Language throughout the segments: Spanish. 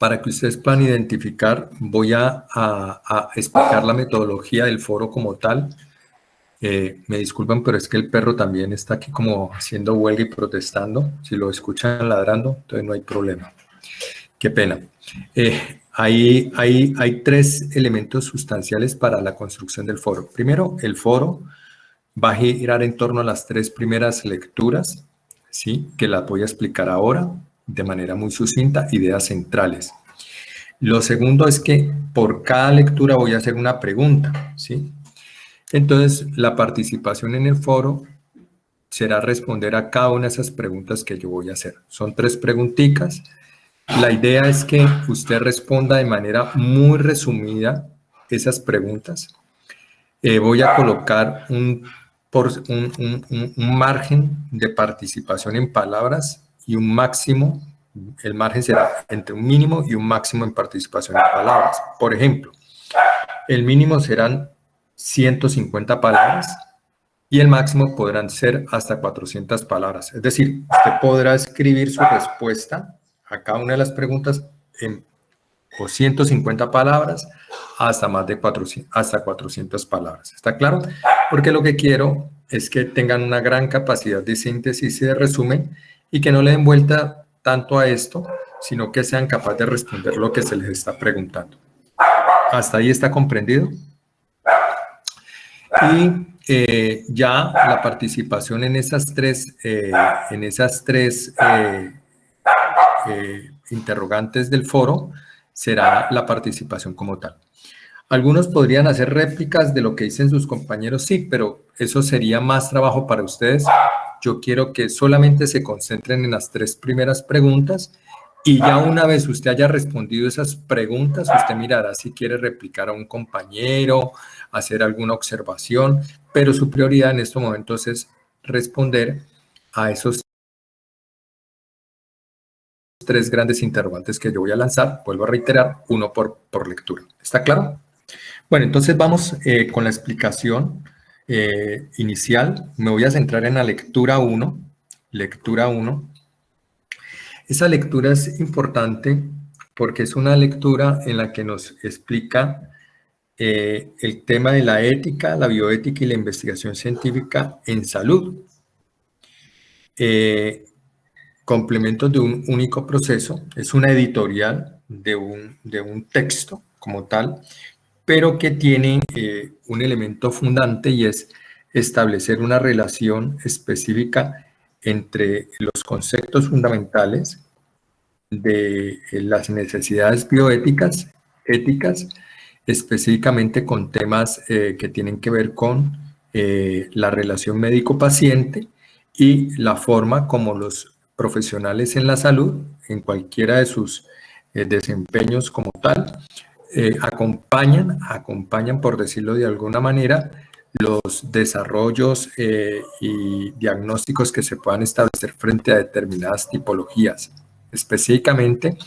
Para que ustedes puedan identificar, voy a explicar la metodología del foro como tal. Me disculpan, pero es que el perro también está aquí como haciendo huelga y protestando. Si lo escuchan ladrando, entonces no hay problema. Qué pena. Hay tres elementos sustanciales para la construcción del foro. Primero, el foro va a girar en torno a las tres primeras lecturas, ¿sí? Que la voy a explicar ahora de manera muy sucinta, ideas centrales. Lo segundo es que por cada lectura voy a hacer una pregunta, ¿sí? Entonces, la participación en el foro será responder a cada una de esas preguntas que yo voy a hacer. Son tres preguntitas. La idea es que usted responda de manera muy resumida esas preguntas. Voy a colocar un margen de participación en palabras y un máximo. El margen será entre un mínimo y un máximo en participación en palabras. Por ejemplo, el mínimo serán 150 palabras y el máximo podrán ser hasta 400 palabras. Es decir, usted podrá escribir su respuesta a cada una de las preguntas en 150 palabras hasta más de 400 palabras. ¿Está claro? Porque lo que quiero es que tengan una gran capacidad de síntesis y de resumen y que no le den vuelta tanto a esto, sino que sean capaces de responder lo que se les está preguntando. ¿Hasta ahí está comprendido? Y ya la participación en esas tres interrogantes del foro será la participación como tal. Algunos podrían hacer réplicas de lo que dicen sus compañeros, sí, pero eso sería más trabajo para ustedes. Yo quiero que solamente se concentren en las tres primeras preguntas y ya una vez usted haya respondido esas preguntas, usted mirará si quiere replicar a un compañero, hacer alguna observación, pero su prioridad en estos momentos es responder a esos tres grandes interrogantes que yo voy a lanzar. Vuelvo a reiterar, uno por lectura. ¿Está claro? Bueno, entonces vamos con la explicación inicial. Me voy a centrar en la lectura 1. Lectura 1. Esa lectura es importante porque es una lectura en la que nos explica el tema de la ética, la bioética y la investigación científica en salud. Complementos de un único proceso. Es una editorial de un texto como tal, pero que tiene un elemento fundante y es establecer una relación específica entre los conceptos fundamentales de las necesidades bioéticas, éticas, específicamente con temas que tienen que ver con la relación médico-paciente y la forma como los profesionales en la salud, en cualquiera de sus desempeños como tal, acompañan, por decirlo de alguna manera, los desarrollos y diagnósticos que se puedan establecer frente a determinadas tipologías. Específicamente,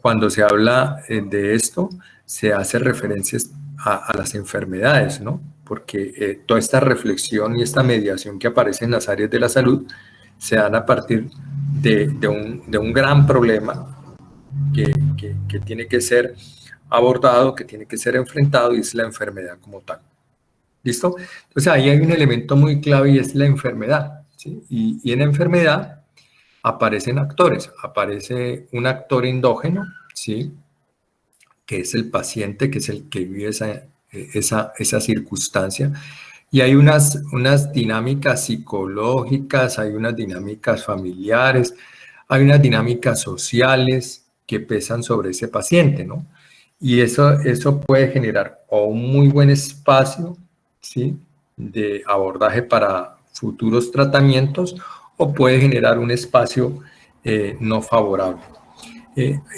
cuando se habla de esto, se hace referencias a las enfermedades, ¿no? Porque toda esta reflexión y esta mediación que aparece en las áreas de la salud se dan a partir de un gran problema que tiene que ser abordado, que tiene que ser enfrentado, y es la enfermedad como tal. ¿Listo? Entonces ahí hay un elemento muy clave y es la enfermedad, ¿sí? Y en la enfermedad aparecen actores. Aparece un actor endógeno, ¿sí? Que es el paciente, que es el que vive esa circunstancia. Y hay unas dinámicas psicológicas, hay unas dinámicas familiares, hay unas dinámicas sociales que pesan sobre ese paciente, ¿no? Y eso puede generar o un muy buen espacio, ¿sí? De abordaje para futuros tratamientos o puede generar un espacio no favorable.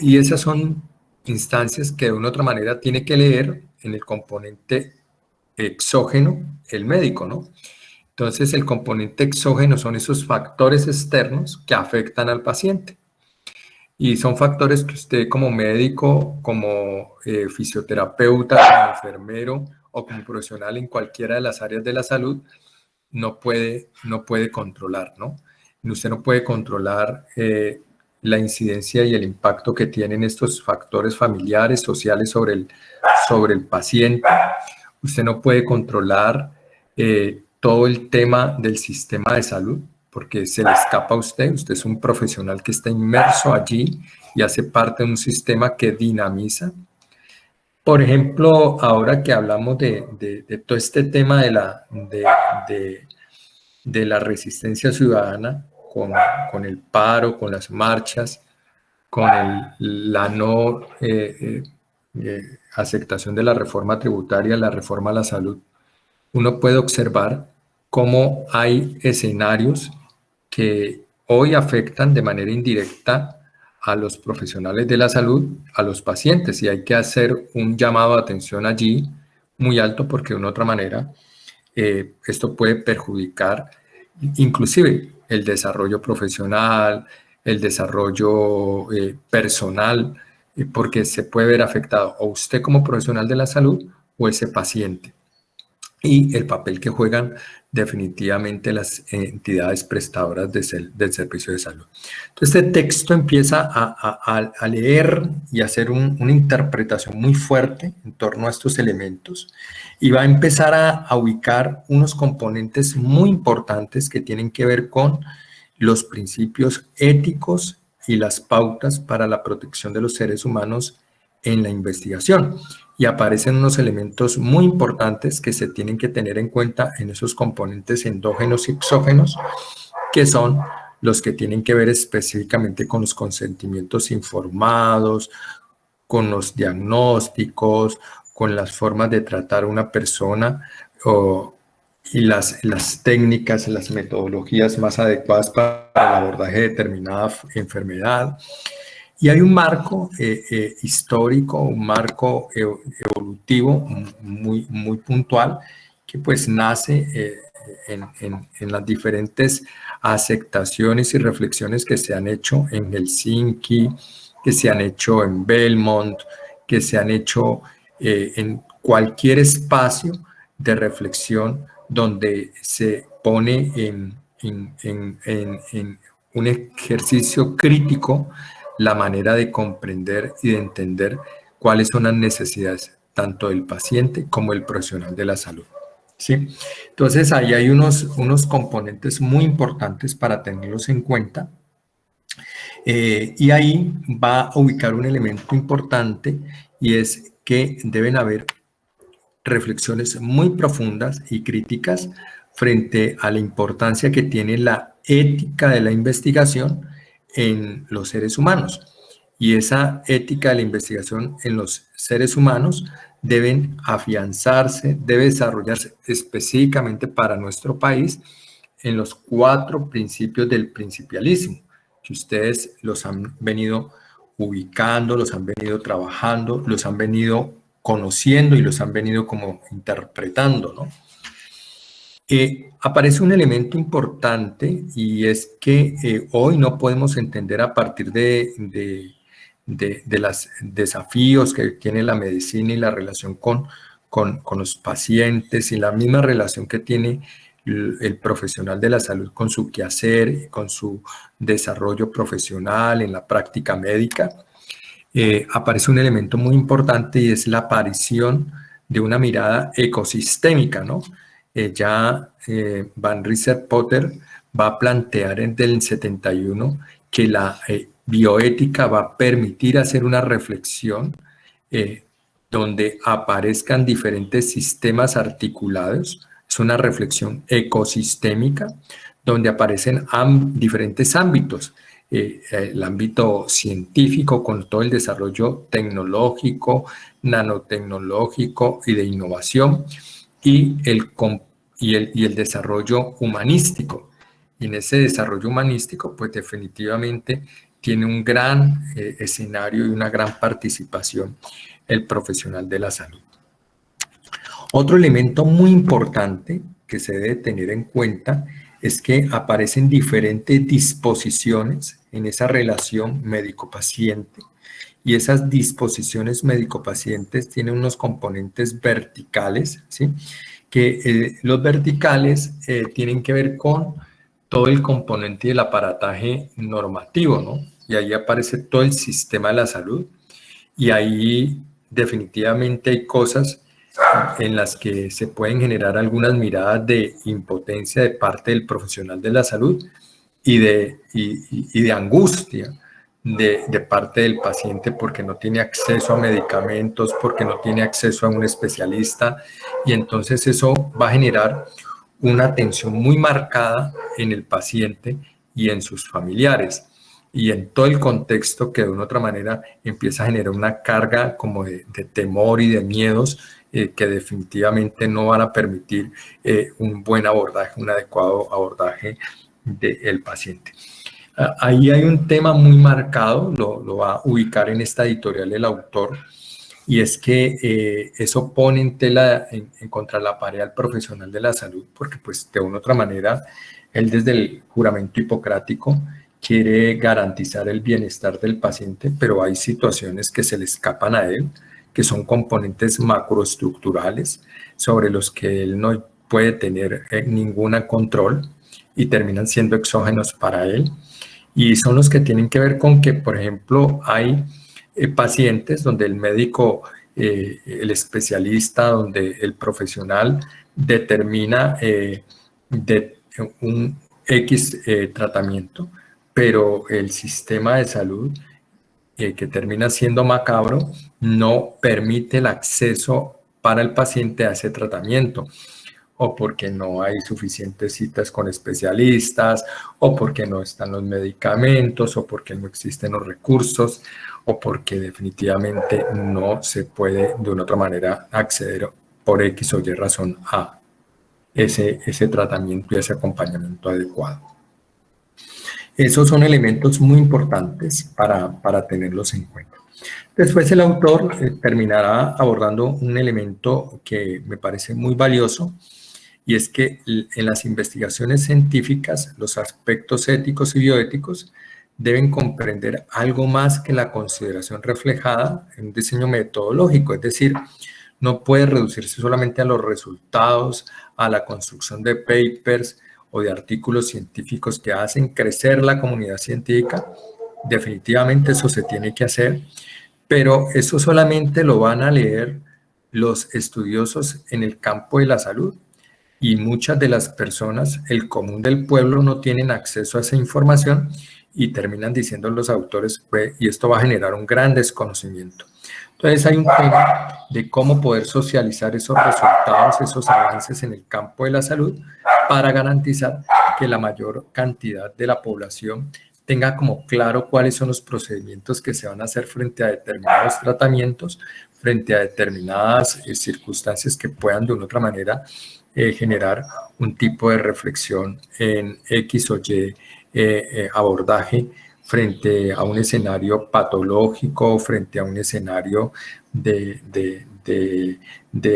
Y esas son instancias que de una u otra manera tiene que leer en el componente exógeno el médico, ¿no? Entonces, el componente exógeno son esos factores externos que afectan al paciente. Y son factores que usted como médico, como fisioterapeuta, como enfermero o como profesional en cualquiera de las áreas de la salud no puede controlar, ¿no? Usted no puede controlar la incidencia y el impacto que tienen estos factores familiares, sociales sobre el paciente. Usted no puede controlar todo el tema del sistema de salud porque se le escapa a usted. Usted es un profesional que está inmerso allí y hace parte de un sistema que dinamiza. Por ejemplo, ahora que hablamos de todo este tema de la resistencia ciudadana con el paro, con las marchas, con la no aceptación de la reforma tributaria, la reforma a la salud, uno puede observar cómo hay escenarios que hoy afectan de manera indirecta a los profesionales de la salud, a los pacientes, y hay que hacer un llamado de atención allí muy alto porque de una otra manera esto puede perjudicar inclusive el desarrollo profesional, el desarrollo personal, porque se puede ver afectado o usted como profesional de la salud o ese paciente. Y el papel que juegan definitivamente las entidades prestadoras del servicio de salud. Entonces, este texto empieza a leer y a hacer una interpretación muy fuerte en torno a estos elementos y va a empezar a ubicar unos componentes muy importantes que tienen que ver con los principios éticos y las pautas para la protección de los seres humanos en la investigación. Y aparecen unos elementos muy importantes que se tienen que tener en cuenta en esos componentes endógenos y exógenos, que son los que tienen que ver específicamente con los consentimientos informados, con los diagnósticos, con las formas de tratar a una persona y las técnicas, las metodologías más adecuadas para el abordaje de determinada enfermedad. Y hay un marco histórico, un marco evolutivo muy puntual que pues nace en las diferentes aceptaciones y reflexiones que se han hecho en Helsinki, que se han hecho en Belmont, que se han hecho en cualquier espacio de reflexión donde se pone en un ejercicio crítico la manera de comprender y de entender cuáles son las necesidades tanto del paciente como del profesional de la salud. ¿Sí? Entonces, ahí hay unos componentes muy importantes para tenerlos en cuenta. Y ahí va a ubicar un elemento importante y es que deben haber reflexiones muy profundas y críticas frente a la importancia que tiene la ética de la investigación en los seres humanos. Y esa ética de la investigación en los seres humanos deben afianzarse, debe desarrollarse específicamente para nuestro país en los 4 principios del principialismo, que ustedes los han venido ubicando, los han venido trabajando, los han venido conociendo y los han venido como interpretando, ¿no? Aparece un elemento importante y es que hoy no podemos entender a partir de los desafíos que tiene la medicina y la relación con los pacientes y la misma relación que tiene el profesional de la salud con su quehacer, con su desarrollo profesional en la práctica médica. Aparece un elemento muy importante y es la aparición de una mirada ecosistémica, ¿no? Van Rieser-Potter va a plantear desde el 71 que la bioética va a permitir hacer una reflexión donde aparezcan diferentes sistemas articulados. Es una reflexión ecosistémica donde aparecen diferentes ámbitos. El ámbito científico con todo el desarrollo tecnológico, nanotecnológico y de innovación y el desarrollo humanístico. Y en ese desarrollo humanístico, pues definitivamente tiene un gran escenario y una gran participación el profesional de la salud. Otro elemento muy importante que se debe tener en cuenta es que aparecen diferentes disposiciones en esa relación médico-paciente y esas disposiciones médico-pacientes tienen unos componentes verticales, ¿sí? Que los verticales tienen que ver con todo el componente del aparataje normativo, ¿no? y ahí aparece todo el sistema de la salud, y ahí definitivamente hay cosas en las que se pueden generar algunas miradas de impotencia de parte del profesional de la salud y de angustia de parte del paciente porque no tiene acceso a medicamentos, porque no tiene acceso a un especialista, y entonces eso va a generar una tensión muy marcada en el paciente y en sus familiares y en todo el contexto que de una u otra manera empieza a generar una carga como de temor y de miedos que definitivamente no van a permitir un buen abordaje, un adecuado abordaje del paciente. Ahí hay un tema muy marcado, lo va a ubicar en esta editorial el autor, y es que eso pone en tela en contra la pared al profesional de la salud, porque pues de una u otra manera él desde el juramento hipocrático quiere garantizar el bienestar del paciente, pero hay situaciones que se le escapan a él, que son componentes macroestructurales sobre los que él no puede tener ningún control y terminan siendo exógenos para él. Y son los que tienen que ver con que, por ejemplo, hay pacientes donde el médico, el especialista, donde el profesional determina un X tratamiento, pero el sistema de salud, que termina siendo macabro, no permite el acceso para el paciente a ese tratamiento, o porque no hay suficientes citas con especialistas, o porque no están los medicamentos, o porque no existen los recursos, o porque definitivamente no se puede de una otra manera acceder por X o Y razón a ese tratamiento y ese acompañamiento adecuado. Esos son elementos muy importantes para tenerlos en cuenta. Después el autor terminará abordando un elemento que me parece muy valioso, y es que en las investigaciones científicas los aspectos éticos y bioéticos deben comprender algo más que la consideración reflejada en un diseño metodológico, es decir, no puede reducirse solamente a los resultados, a la construcción de papers o de artículos científicos que hacen crecer la comunidad científica. Definitivamente eso se tiene que hacer, pero eso solamente lo van a leer los estudiosos en el campo de la salud, y muchas de las personas, el común del pueblo, no tienen acceso a esa información y terminan diciendo los autores, y esto va a generar un gran desconocimiento. Entonces hay un tema de cómo poder socializar esos resultados, esos avances en el campo de la salud para garantizar que la mayor cantidad de la población tenga como claro cuáles son los procedimientos que se van a hacer frente a determinados tratamientos, frente a determinadas circunstancias que puedan de una u otra manera generar un tipo de reflexión en X o Y abordaje frente a un escenario patológico, frente a un escenario de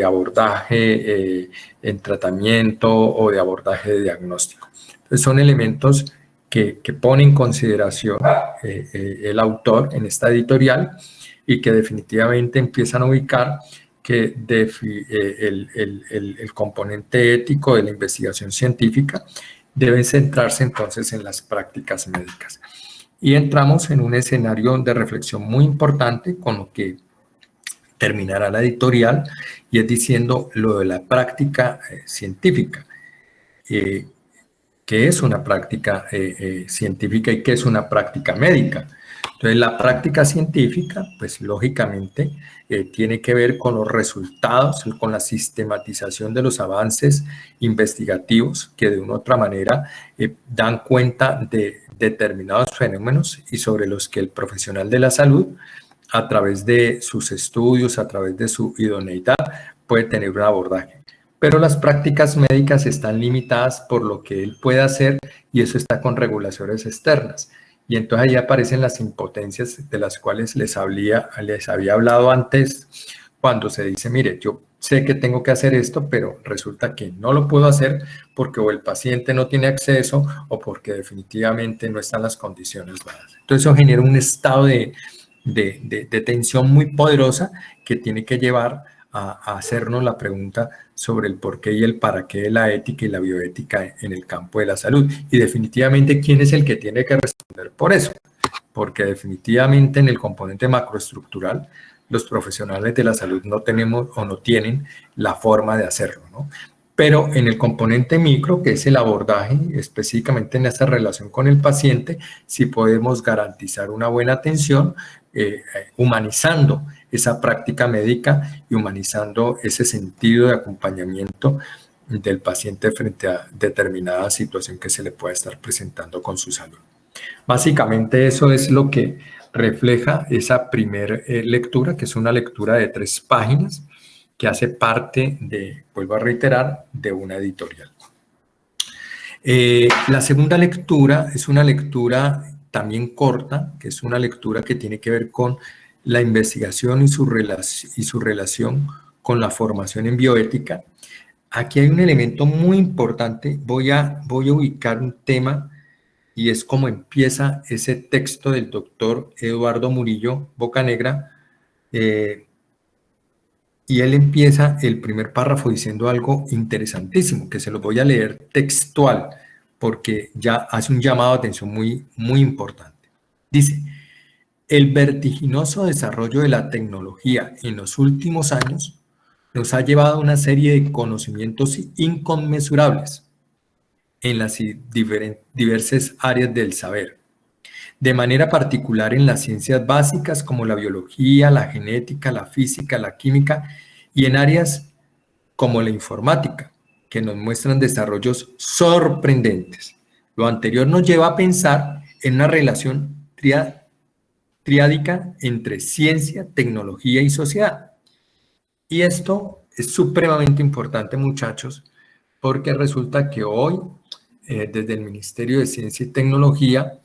abordaje en tratamiento o de abordaje de diagnóstico. Entonces son elementos que pone en consideración el autor en esta editorial y que definitivamente empiezan a ubicar que el componente ético de la investigación científica debe centrarse entonces en las prácticas médicas. Y entramos en un escenario de reflexión muy importante con lo que terminará la editorial, y es diciendo lo de la práctica científica. ¿Qué es una práctica científica y qué es una práctica médica? Entonces, la práctica científica, pues lógicamente, tiene que ver con los resultados, con la sistematización de los avances investigativos que de una u otra manera dan cuenta de determinados fenómenos y sobre los que el profesional de la salud, a través de sus estudios, a través de su idoneidad, puede tener un abordaje. Pero las prácticas médicas están limitadas por lo que él puede hacer, y eso está con regulaciones externas. Y entonces ahí aparecen las impotencias de las cuales les había hablado antes, cuando se dice, mire, yo sé que tengo que hacer esto, pero resulta que no lo puedo hacer porque o el paciente no tiene acceso o porque definitivamente no están las condiciones dadas. Entonces eso genera un estado de tensión muy poderosa que tiene que llevar a hacernos la pregunta sobre el por qué y el para qué de la ética y la bioética en el campo de la salud. Y definitivamente, ¿quién es el que tiene que responder por eso? porque definitivamente en el componente macroestructural los profesionales de la salud no tenemos o no tienen la forma de hacerlo, ¿no? Pero en el componente micro, que es el abordaje, específicamente en esta relación con el paciente, sí podemos garantizar una buena atención, humanizando esa práctica médica y humanizando ese sentido de acompañamiento del paciente frente a determinada situación que se le pueda estar presentando con su salud. Básicamente eso es lo que refleja esa primera lectura, que es una lectura de 3 páginas, que hace parte de, vuelvo a reiterar, de una editorial. La segunda lectura es una lectura también corta, que es una lectura que tiene que ver con la investigación y su relación con la formación en bioética. Aquí hay un elemento muy importante, voy a ubicar un tema y es cómo empieza ese texto del doctor Eduardo Murillo Bocanegra, y él empieza el primer párrafo diciendo algo interesantísimo, que se lo voy a leer textual, porque ya hace un llamado de atención muy importante. Dice, el vertiginoso desarrollo de la tecnología en los últimos años nos ha llevado a una serie de conocimientos inconmensurables en las diversas áreas del saber, de manera particular en las ciencias básicas como la biología, la genética, la física, la química y en áreas como la informática, que nos muestran desarrollos sorprendentes. Lo anterior nos lleva a pensar en una relación triádica entre ciencia, tecnología y sociedad. Y esto es supremamente importante, muchachos, porque resulta que hoy, desde el Ministerio de Ciencia y Tecnología,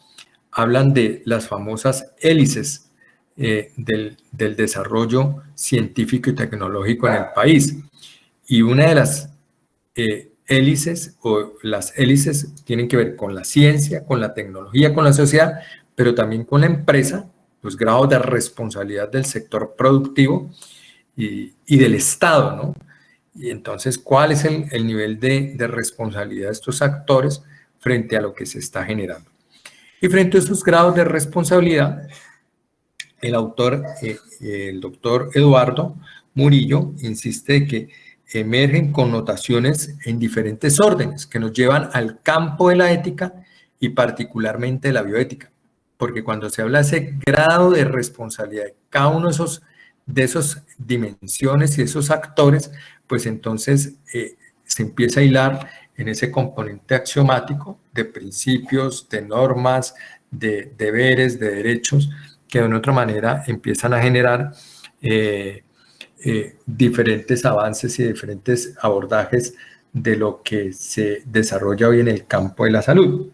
hablan de las famosas hélices del desarrollo científico y tecnológico en el país. Y una de las hélices, o las hélices, tienen que ver con la ciencia, con la tecnología, con la sociedad, pero también con la empresa, los grados de responsabilidad del sector productivo y del Estado, ¿no? Y entonces, ¿cuál es el nivel de responsabilidad de estos actores frente a lo que se está generando? Y frente a esos grados de responsabilidad, el autor, el doctor Eduardo Murillo, insiste que emergen connotaciones en diferentes órdenes que nos llevan al campo de la ética y particularmente de la bioética. Porque cuando se habla de ese grado de responsabilidad de cada uno de esas dimensiones y esos actores, pues entonces se empieza a hilar en ese componente axiomático de principios, de normas, de deberes, de derechos, que de una otra manera empiezan a generar diferentes avances y diferentes abordajes de lo que se desarrolla hoy en el campo de la salud.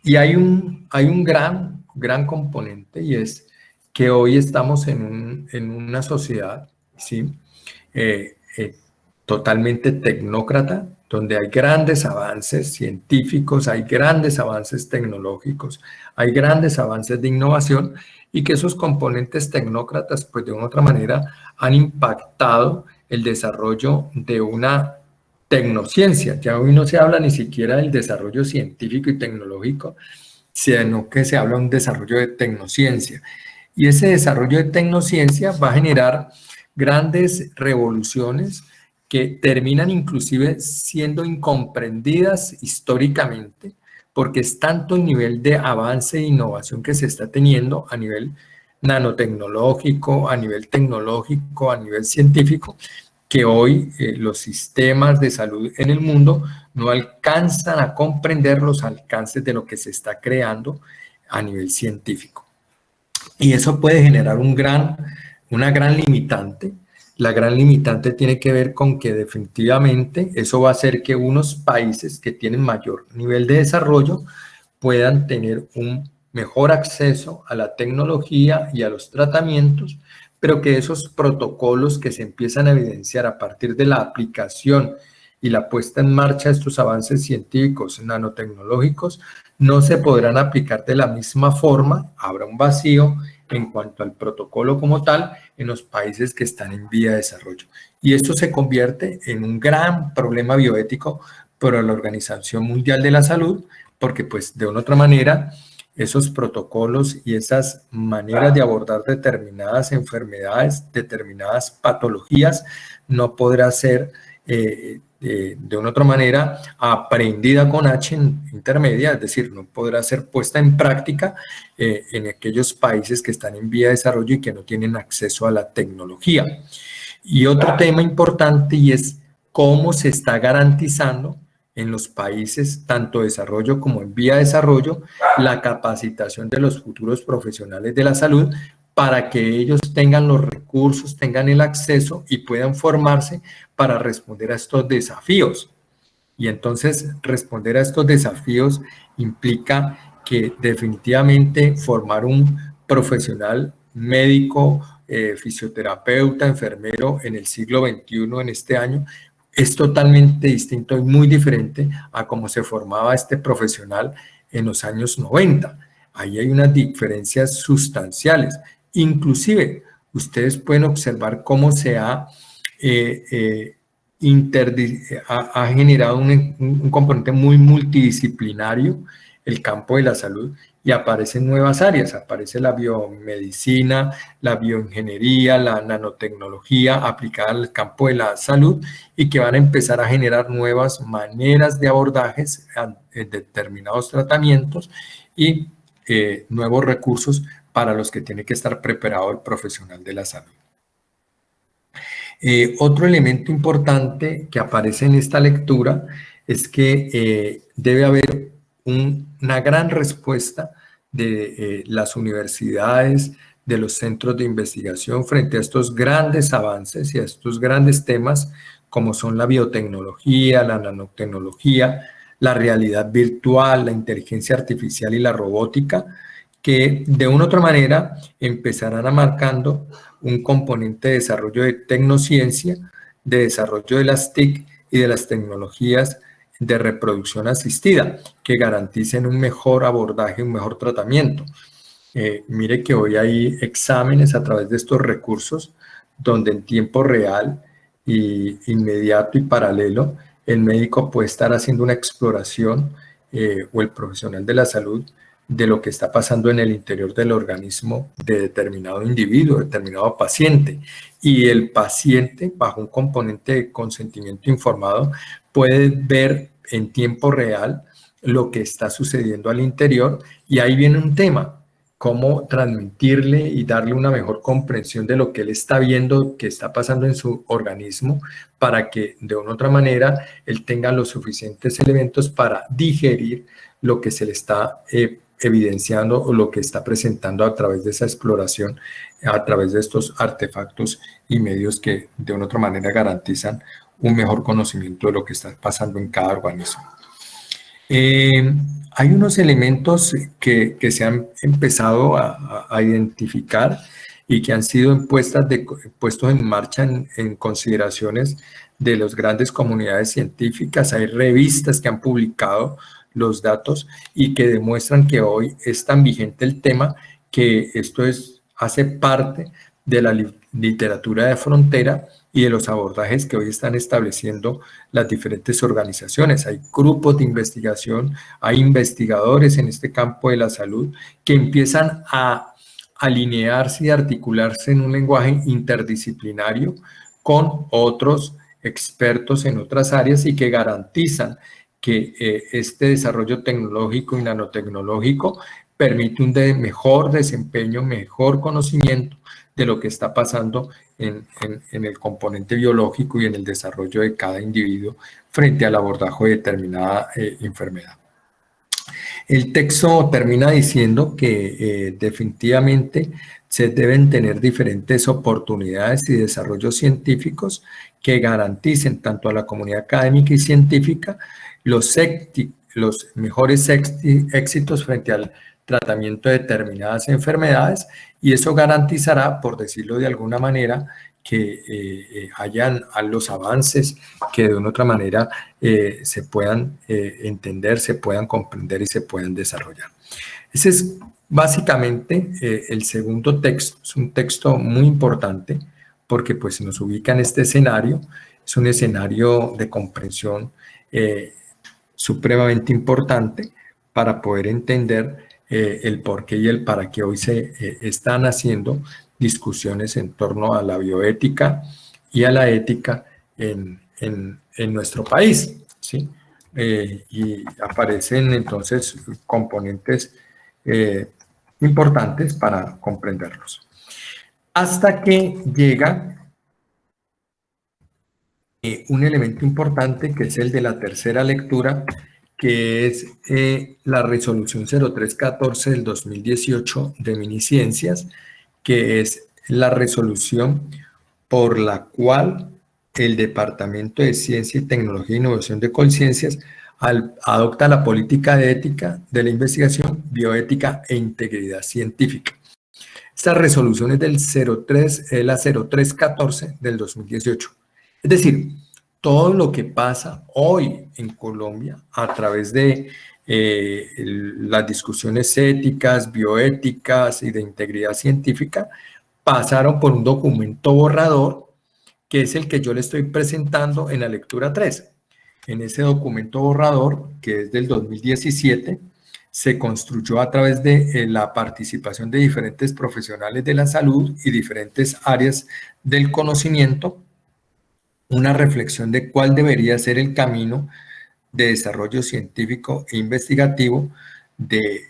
Y hay un gran componente, y es que hoy estamos en una sociedad, ¿sí? Totalmente tecnócrata, donde hay grandes avances científicos, hay grandes avances tecnológicos, hay grandes avances de innovación, y que esos componentes tecnócratas, pues de una otra manera, han impactado el desarrollo de una tecnociencia. Ya hoy no se habla ni siquiera del desarrollo científico y tecnológico, sino que se habla de un desarrollo de tecnociencia. Y ese desarrollo de tecnociencia va a generar grandes revoluciones que terminan inclusive siendo incomprendidas históricamente, porque es tanto el nivel de avance e innovación que se está teniendo a nivel nanotecnológico, a nivel tecnológico, a nivel científico, que hoy los sistemas de salud en el mundo no alcanzan a comprender los alcances de lo que se está creando a nivel científico. Y eso puede generar una gran limitante. La gran limitante tiene que ver con que definitivamente eso va a hacer que unos países que tienen mayor nivel de desarrollo puedan tener un mejor acceso a la tecnología y a los tratamientos, pero que esos protocolos que se empiezan a evidenciar a partir de la aplicación y la puesta en marcha de estos avances científicos nanotecnológicos no se podrán aplicar de la misma forma, habrá un vacío en cuanto al protocolo como tal en los países que están en vía de desarrollo. Y esto se convierte en un gran problema bioético para la Organización Mundial de la Salud, porque pues de una otra manera esos protocolos y esas maneras de abordar determinadas enfermedades, determinadas patologías, no podrá ser de una otra manera aprendida con H intermedia, es decir, no podrá ser puesta en práctica en aquellos países que están en vía de desarrollo y que no tienen acceso a la tecnología. Y otro tema importante y es cómo se está garantizando en los países, tanto de desarrollo como en vía de desarrollo, la capacitación de los futuros profesionales de la salud para que ellos tengan los recursos, tengan el acceso y puedan formarse para responder a estos desafíos. Y entonces responder a estos desafíos implica que definitivamente formar un profesional médico, fisioterapeuta, enfermero en el siglo XXI, en este año, es totalmente distinto y muy diferente a cómo se formaba este profesional en los años 90. Ahí hay unas diferencias sustanciales. Inclusive, ustedes pueden observar cómo se ha ha generado un componente muy multidisciplinario el campo de la salud y aparecen nuevas áreas, aparece la biomedicina, la bioingeniería, la nanotecnología aplicada al campo de la salud y que van a empezar a generar nuevas maneras de abordajes en determinados tratamientos y nuevos recursos para los que tiene que estar preparado el profesional de la salud. Otro elemento importante que aparece en esta lectura es que debe haber una gran respuesta de las universidades, de los centros de investigación frente a estos grandes avances y a estos grandes temas como son la biotecnología, la nanotecnología, la realidad virtual, la inteligencia artificial y la robótica, que de una u otra manera empezarán a marcando un componente de desarrollo de tecnociencia, de desarrollo de las TIC y de las tecnologías de reproducción asistida, que garanticen un mejor abordaje, un mejor tratamiento. Mire que hoy hay exámenes a través de estos recursos donde en tiempo real y inmediato y paralelo el médico puede estar haciendo una exploración o el profesional de la salud de lo que está pasando en el interior del organismo de determinado individuo, determinado paciente. Y el paciente, bajo un componente de consentimiento informado, puede ver en tiempo real lo que está sucediendo al interior. Y ahí viene un tema, cómo transmitirle y darle una mejor comprensión de lo que él está viendo, que está pasando en su organismo, para que de una u otra manera él tenga los suficientes elementos para digerir lo que se le está evidenciando o lo que está presentando a través de esa exploración, a través de estos artefactos y medios que de una u otra manera garantizan un mejor conocimiento de lo que está pasando en cada organismo. Hay unos elementos que se han empezado a identificar y que han sido puestos en marcha en consideraciones de las grandes comunidades científicas. Hay revistas que han publicado los datos y que demuestran que hoy es tan vigente el tema que esto hace parte de la literatura de frontera y de los abordajes que hoy están estableciendo las diferentes organizaciones. Hay grupos de investigación, hay investigadores en este campo de la salud que empiezan a alinearse y articularse en un lenguaje interdisciplinario con otros expertos en otras áreas y que garantizan que este desarrollo tecnológico y nanotecnológico permite un mejor desempeño, mejor conocimiento de lo que está pasando en el componente biológico y en el desarrollo de cada individuo frente al abordaje de determinada enfermedad. El texto termina diciendo que definitivamente se deben tener diferentes oportunidades y desarrollos científicos que garanticen tanto a la comunidad académica y científica los mejores éxitos frente al tratamiento de determinadas enfermedades y eso garantizará, por decirlo de alguna manera, que hayan los avances que de una u otra manera se puedan entender, se puedan comprender y se puedan desarrollar. Ese es básicamente el segundo texto. Es un texto muy importante porque pues, nos ubica en este escenario. Es un escenario de comprensión supremamente importante para poder entender el por qué y el para qué hoy se están haciendo discusiones en torno a la bioética y a la ética en nuestro país, ¿sí? Y aparecen entonces componentes importantes para comprenderlos. Hasta que llega un elemento importante que es el de la tercera lectura, que es la resolución 0314 del 2018 de Miniciencias, que es la resolución por la cual el Departamento de Ciencia y Tecnología e Innovación de Colciencias adopta la política de ética de la investigación, bioética e integridad científica. Esta resolución es del 03, la 0314 del 2018. Es decir, todo lo que pasa hoy en Colombia a través de las discusiones éticas, bioéticas y de integridad científica pasaron por un documento borrador que es el que yo le estoy presentando en la lectura 3. En ese documento borrador, que es del 2017, se construyó a través de la participación de diferentes profesionales de la salud y diferentes áreas del conocimiento, una reflexión de cuál debería ser el camino de desarrollo científico e investigativo de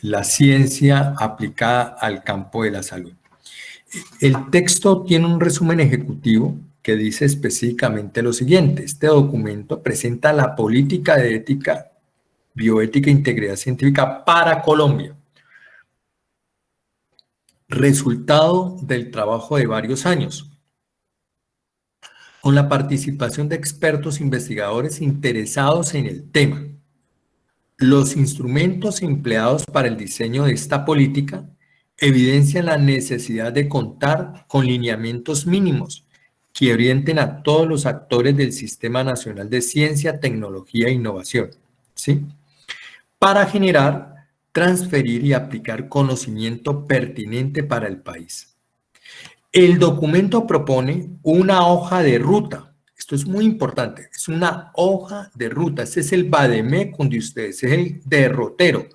la ciencia aplicada al campo de la salud. El texto tiene un resumen ejecutivo que dice específicamente lo siguiente: este documento presenta la política de ética, bioética e integridad científica para Colombia, resultado del trabajo de varios años, con la participación de expertos investigadores interesados en el tema. Los instrumentos empleados para el diseño de esta política evidencian la necesidad de contar con lineamientos mínimos que orienten a todos los actores del Sistema Nacional de Ciencia, Tecnología e Innovación, ¿sí?, para generar, transferir y aplicar conocimiento pertinente para el país. El documento propone una hoja de ruta. Esto es muy importante, es una hoja de ruta. Ese es el vademecum de ustedes, es el derrotero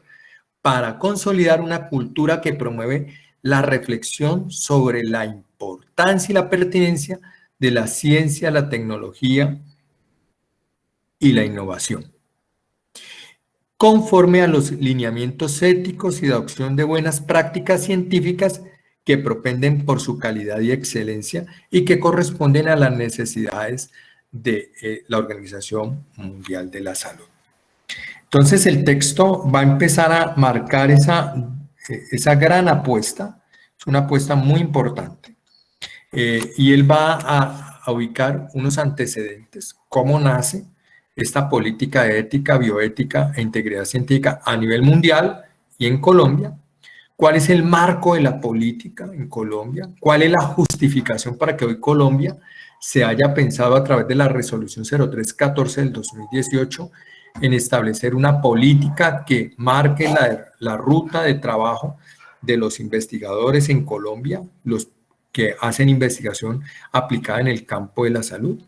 para consolidar una cultura que promueve la reflexión sobre la importancia y la pertinencia de la ciencia, la tecnología y la innovación, conforme a los lineamientos éticos y de adopción de buenas prácticas científicas que propenden por su calidad y excelencia y que corresponden a las necesidades de la Organización Mundial de la Salud. Entonces el texto va a empezar a marcar esa gran apuesta, es una apuesta muy importante, y él va a ubicar unos antecedentes, cómo nace esta política de ética, bioética e integridad científica a nivel mundial y en Colombia, cuál es el marco de la política en Colombia, cuál es la justificación para que hoy Colombia se haya pensado a través de la resolución 0314 del 2018 en establecer una política que marque la ruta de trabajo de los investigadores en Colombia, los que hacen investigación aplicada en el campo de la salud.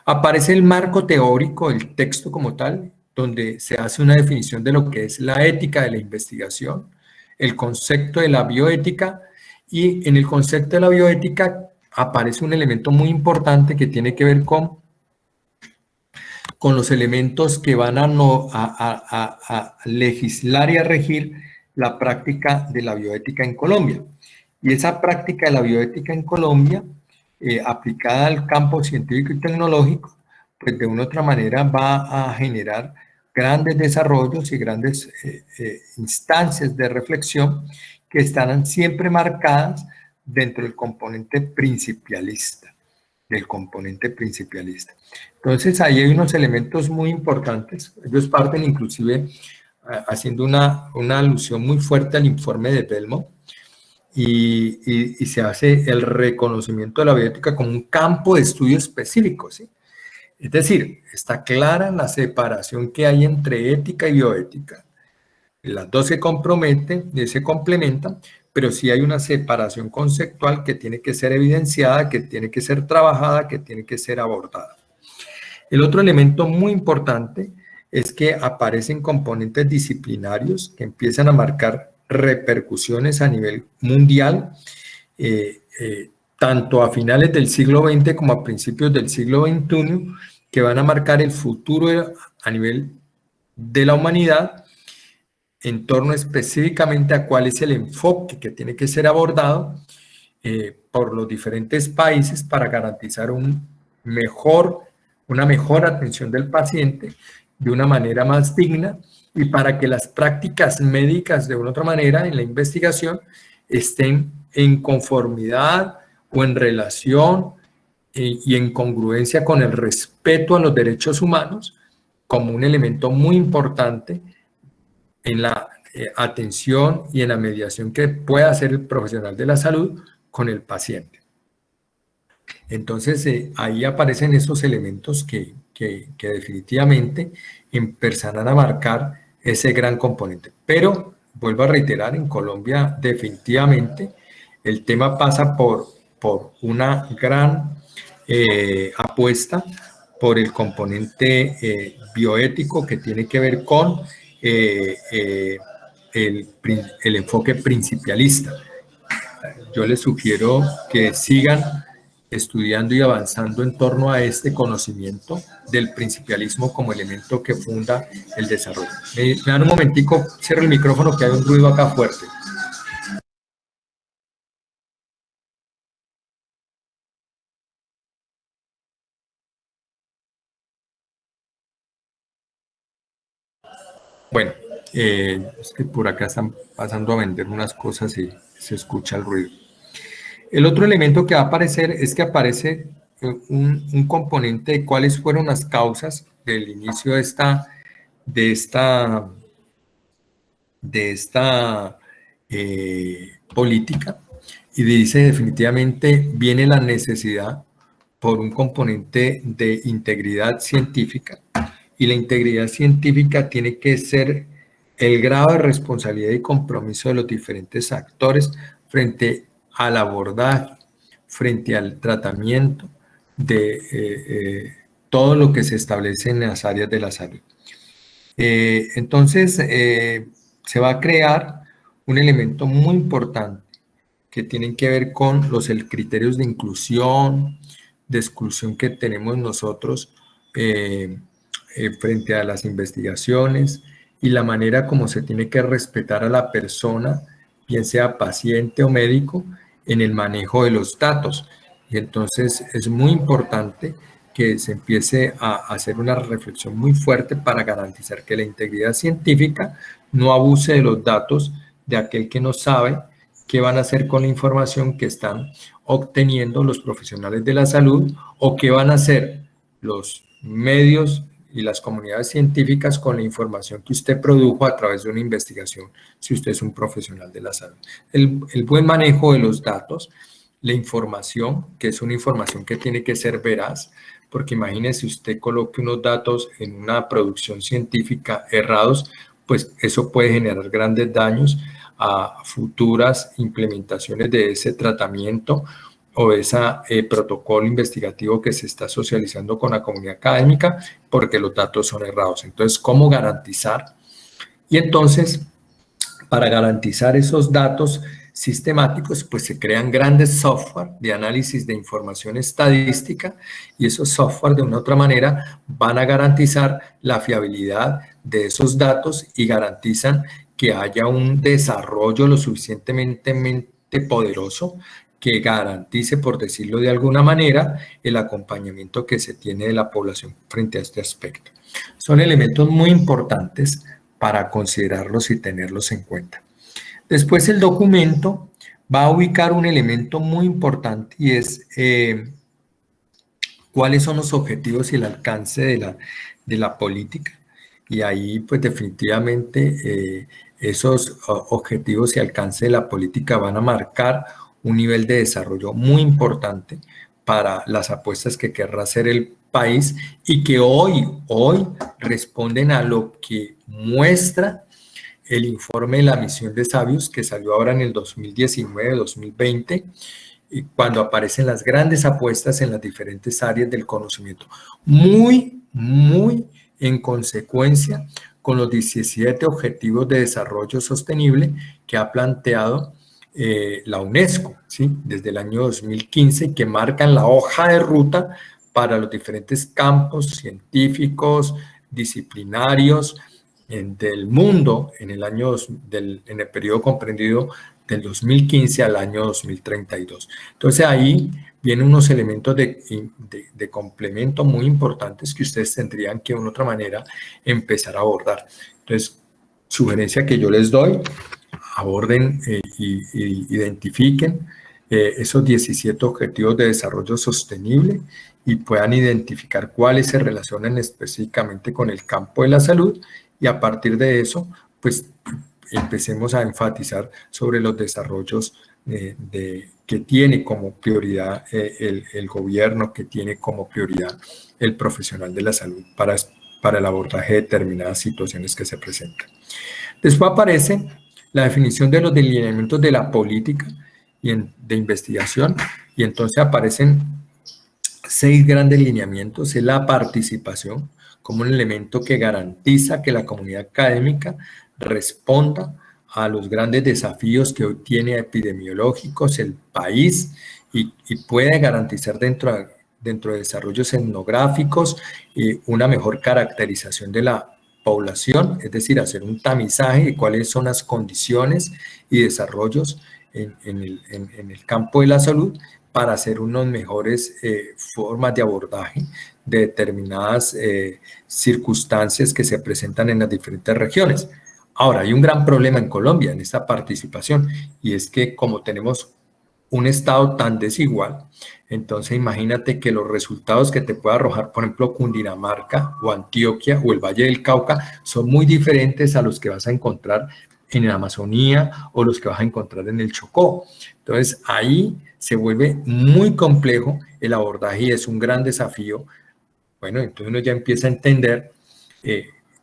Aparece el marco teórico, el texto como tal, donde se hace una definición de lo que es la ética de la investigación, el concepto de la bioética, y en el concepto de la bioética aparece un elemento muy importante que tiene que ver con los elementos que van a legislar y a regir la práctica de la bioética en Colombia. Y esa práctica de la bioética en Colombia, aplicada al campo científico y tecnológico, pues de una u otra manera va a generar grandes desarrollos y grandes instancias de reflexión que estarán siempre marcadas dentro del componente principialista. Entonces ahí hay unos elementos muy importantes. Ellos parten inclusive haciendo una alusión muy fuerte al informe de Belmont y se hace el reconocimiento de la bioética como un campo de estudio específico, ¿sí? Es decir, está clara la separación que hay entre ética y bioética. Las dos se comprometen, se complementan, pero sí hay una separación conceptual que tiene que ser evidenciada, que tiene que ser trabajada, que tiene que ser abordada. El otro elemento muy importante es que aparecen componentes disciplinarios que empiezan a marcar repercusiones a nivel mundial, tanto a finales del siglo XX como a principios del siglo XXI, que van a marcar el futuro a nivel de la humanidad en torno específicamente a cuál es el enfoque que tiene que ser abordado por los diferentes países para garantizar una mejor atención del paciente de una manera más digna y para que las prácticas médicas de una u otra manera en la investigación estén en conformidad o en relación y en congruencia con el respeto a los derechos humanos como un elemento muy importante en la atención y en la mediación que pueda hacer el profesional de la salud con el paciente. Entonces, ahí aparecen esos elementos que definitivamente empiezan a marcar ese gran componente. Pero, vuelvo a reiterar, en Colombia definitivamente el tema pasa por una gran apuesta por el componente bioético que tiene que ver con el enfoque principialista. Yo les sugiero que sigan estudiando y avanzando en torno a este conocimiento del principialismo como elemento que funda el desarrollo. Me dan un momentico, cierro el micrófono que hay un ruido acá fuerte. Bueno, es que por acá están pasando a vender unas cosas y se escucha el ruido. El otro elemento que va a aparecer es que aparece un componente de cuáles fueron las causas del inicio de esta política, y dice definitivamente viene la necesidad por un componente de integridad científica, y la integridad científica tiene que ser el grado de responsabilidad y compromiso de los diferentes actores frente al abordaje, frente al tratamiento de todo lo que se establece en las áreas de la salud. Entonces, se va a crear un elemento muy importante que tienen que ver con los criterios de inclusión, de exclusión que tenemos nosotros frente a las investigaciones y la manera como se tiene que respetar a la persona, bien sea paciente o médico, en el manejo de los datos. Y entonces es muy importante que se empiece a hacer una reflexión muy fuerte para garantizar que la integridad científica no abuse de los datos de aquel que no sabe qué van a hacer con la información que están obteniendo los profesionales de la salud o qué van a hacer los medios y las comunidades científicas con la información que usted produjo a través de una investigación, si usted es un profesional de la salud. El buen manejo de los datos, la información, que es una información que tiene que ser veraz, porque imagínese usted coloque unos datos en una producción científica errados, pues eso puede generar grandes daños a futuras implementaciones de ese tratamiento o ese protocolo investigativo que se está socializando con la comunidad académica, porque los datos son errados. Entonces, ¿cómo garantizar? Y entonces, para garantizar esos datos sistemáticos, pues se crean grandes software de análisis de información estadística, y esos software de una u otra manera van a garantizar la fiabilidad de esos datos y garantizan que haya un desarrollo lo suficientemente poderoso que garantice, por decirlo de alguna manera, el acompañamiento que se tiene de la población frente a este aspecto. Son elementos muy importantes para considerarlos y tenerlos en cuenta. Después el documento va a ubicar un elemento muy importante, y es cuáles son los objetivos y el alcance de la política. Y ahí pues definitivamente esos objetivos y alcance de la política van a marcar un nivel de desarrollo muy importante para las apuestas que querrá hacer el país y que hoy responden a lo que muestra el informe de la misión de sabios que salió ahora en el 2019-2020, cuando aparecen las grandes apuestas en las diferentes áreas del conocimiento. Muy en consecuencia con los 17 Objetivos de Desarrollo Sostenible que ha planteado la UNESCO, ¿sí? Desde el año 2015, y que marcan la hoja de ruta para los diferentes campos científicos, disciplinarios del mundo en en el periodo comprendido del 2015 al año 2032. Entonces ahí vienen unos elementos de complemento muy importantes que ustedes tendrían que de una otra manera empezar a abordar. Entonces, sugerencia que yo les doy: aborden y identifiquen esos 17 Objetivos de Desarrollo Sostenible y puedan identificar cuáles se relacionan específicamente con el campo de la salud, y a partir de eso, pues empecemos a enfatizar sobre los desarrollos que tiene como prioridad el gobierno, que tiene como prioridad el profesional de la salud para el abordaje de determinadas situaciones que se presentan. Después aparece la definición de los lineamientos de la política de investigación, y entonces aparecen 6 grandes lineamientos. Es la participación como un elemento que garantiza que la comunidad académica responda a los grandes desafíos que hoy tiene epidemiológicos el país y puede garantizar dentro de desarrollos etnográficos una mejor caracterización de la población, es decir, hacer un tamizaje de cuáles son las condiciones y desarrollos en el campo de la salud para hacer unas mejores formas de abordaje de determinadas circunstancias que se presentan en las diferentes regiones. Ahora, hay un gran problema en Colombia en esta participación, y es que como tenemos un estado tan desigual, entonces imagínate que los resultados que te puede arrojar, por ejemplo, Cundinamarca o Antioquia o el Valle del Cauca son muy diferentes a los que vas a encontrar en la Amazonía o los que vas a encontrar en el Chocó. Entonces ahí se vuelve muy complejo el abordaje y es un gran desafío. Bueno, entonces uno ya empieza a entender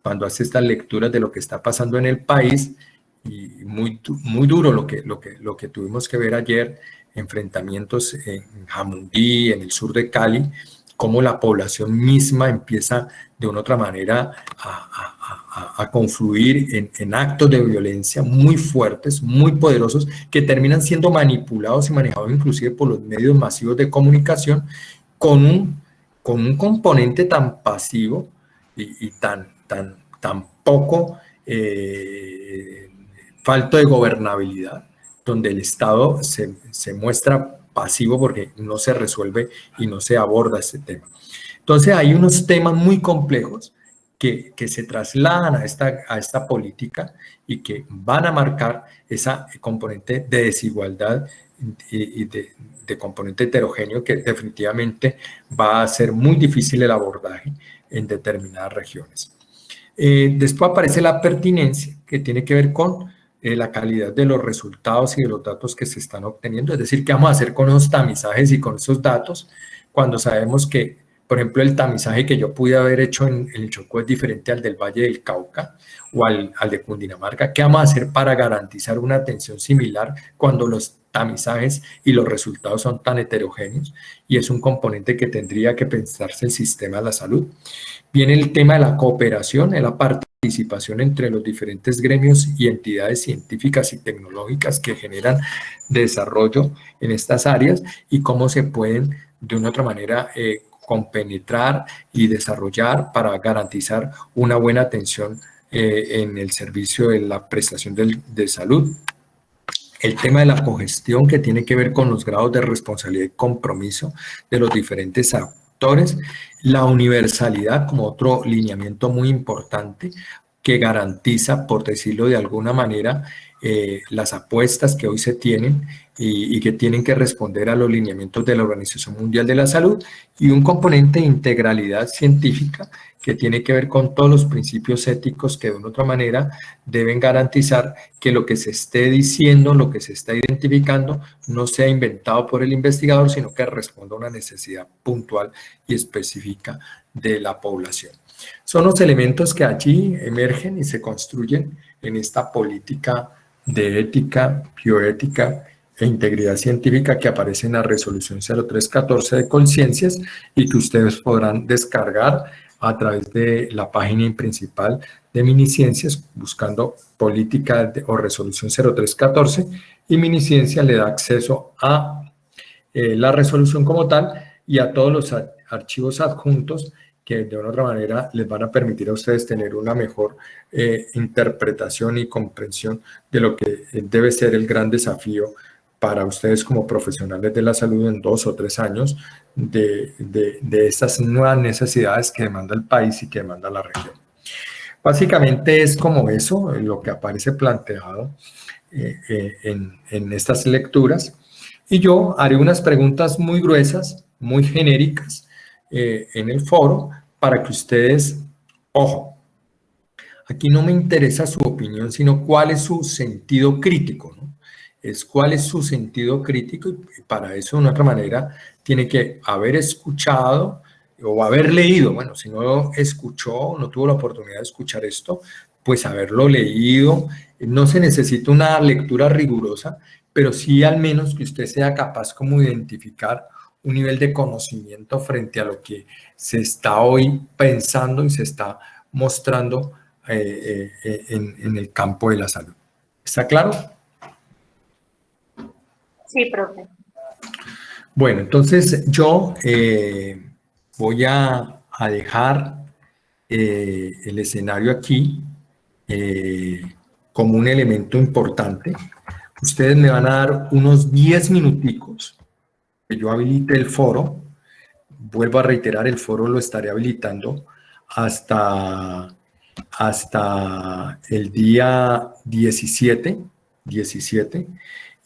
cuando hace estas lecturas de lo que está pasando en el país, y muy duro lo que tuvimos que ver ayer, enfrentamientos en Jamundí, en el sur de Cali, cómo la población misma empieza de una otra manera a confluir en actos de violencia muy fuertes, muy poderosos, que terminan siendo manipulados y manejados inclusive por los medios masivos de comunicación, con un componente tan pasivo y tan poco falto de gobernabilidad, donde el Estado se muestra pasivo porque no se resuelve y no se aborda este tema. Entonces hay unos temas muy complejos que se trasladan a esta política y que van a marcar esa componente de desigualdad y de componente heterogéneo que definitivamente va a ser muy difícil el abordaje en determinadas regiones. Después aparece la pertinencia, que tiene que ver con la calidad de los resultados y de los datos que se están obteniendo, es decir, qué vamos a hacer con esos tamizajes y con esos datos cuando sabemos que, por ejemplo, el tamizaje que yo pude haber hecho en el Chocó es diferente al del Valle del Cauca o al de Cundinamarca. ¿Qué vamos a hacer para garantizar una atención similar cuando los tamizajes y los resultados son tan heterogéneos? Y es un componente que tendría que pensarse el sistema de la salud. Viene el tema de la cooperación, de la participación entre los diferentes gremios y entidades científicas y tecnológicas que generan desarrollo en estas áreas y cómo se pueden de una u otra manera compenetrar y desarrollar para garantizar una buena atención en el servicio de la prestación de salud. El tema de la cogestión, que tiene que ver con los grados de responsabilidad y compromiso de los diferentes actores. La universalidad como otro lineamiento muy importante que garantiza, por decirlo de alguna manera, las apuestas que hoy se tienen y que tienen que responder a los lineamientos de la Organización Mundial de la Salud, y un componente de integralidad científica que tiene que ver con todos los principios éticos que de una u otra manera deben garantizar que lo que se esté diciendo, lo que se está identificando, no sea inventado por el investigador, sino que responda a una necesidad puntual y específica de la población. Son los elementos que allí emergen y se construyen en esta política de ética, bioética e integridad científica que aparece en la resolución 0314 de Colciencias y que ustedes podrán descargar a través de la página principal de Miniciencias, buscando política o resolución 0314, y Miniciencia le da acceso a la resolución como tal y a todos los archivos adjuntos que de una u otra manera les van a permitir a ustedes tener una mejor interpretación y comprensión de lo que debe ser el gran desafío para ustedes como profesionales de la salud en 2 o 3 años de estas nuevas necesidades que demanda el país y que demanda la región. Básicamente es como eso, lo que aparece planteado en estas lecturas. Y yo haré unas preguntas muy gruesas, muy genéricas en el foro para que ustedes, ojo, aquí no me interesa su opinión, sino cuál es su sentido crítico, ¿no? Es cuál es su sentido crítico y para eso de una otra manera tiene que haber escuchado o haber leído, bueno, si no escuchó, no tuvo la oportunidad de escuchar esto, pues haberlo leído. No se necesita una lectura rigurosa, pero sí al menos que usted sea capaz como identificar un nivel de conocimiento frente a lo que se está hoy pensando y se está mostrando en el campo de la salud. ¿Está claro? Sí, profe. Bueno, entonces yo voy a dejar el escenario aquí como un elemento importante. Ustedes me van a dar unos 10 minuticos que yo habilite el foro. Vuelvo a reiterar, el foro lo estaré habilitando hasta el día 17,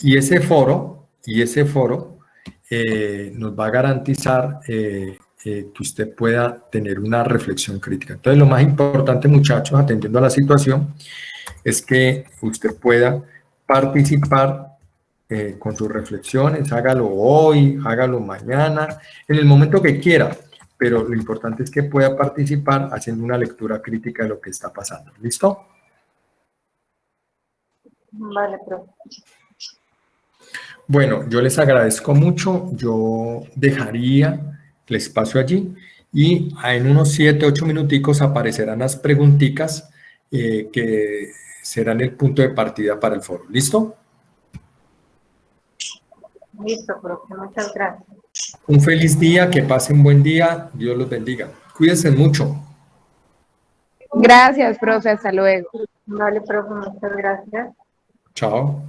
y ese foro nos va a garantizar que usted pueda tener una reflexión crítica. Entonces, lo más importante, muchachos, atendiendo a la situación, es que usted pueda participar con sus reflexiones, hágalo hoy, hágalo mañana, en el momento que quiera, pero lo importante es que pueda participar haciendo una lectura crítica de lo que está pasando. ¿Listo? Vale, profe. Bueno, yo les agradezco mucho, yo dejaría el espacio allí y en unos 7, 8 minuticos aparecerán las preguntitas que serán el punto de partida para el foro. ¿Listo? Listo, profe. Muchas gracias. Un feliz día, que pasen buen día, Dios los bendiga. Cuídense mucho. Gracias, profe. Hasta luego. Vale, profe. Muchas gracias. Chao.